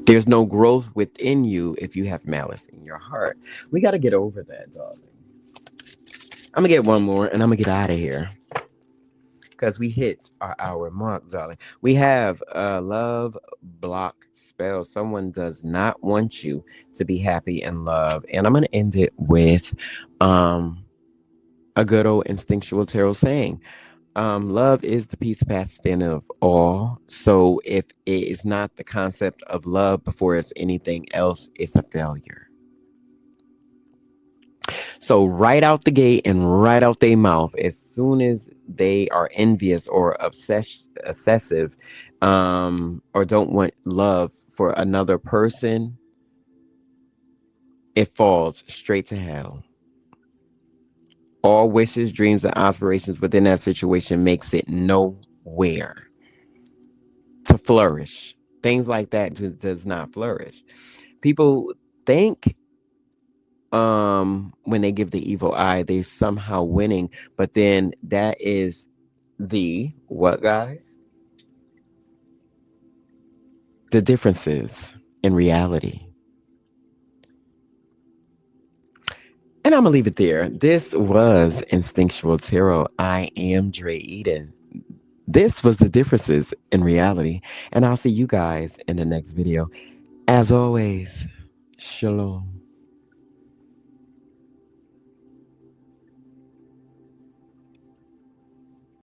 There's no growth within you if you have malice in your heart. We got to get over that, darling. I'm gonna get one more and I'm gonna get out of here because we hit our hour mark, darling. We have a love block spell. Someone does not want you to be happy and love. And I'm going to end it with a good old instinctual tarot saying. Love is the peace past standing of all. So if it is not the concept of love before it's anything else, it's a failure. So right out the gate and right out their mouth, as soon as they are envious or obsessive, or don't want love for another person, it falls straight to hell. All wishes, dreams, and aspirations within that situation makes it nowhere to flourish. Things like that does not flourish. People think when they give the evil eye they somehow winning, but then that is the what, guys? The differences in reality. And I'm gonna leave it there. This was Instinctual Tarot. I am Dre Eden. This was the differences in reality, and I'll see you guys in the next video. As always, shalom.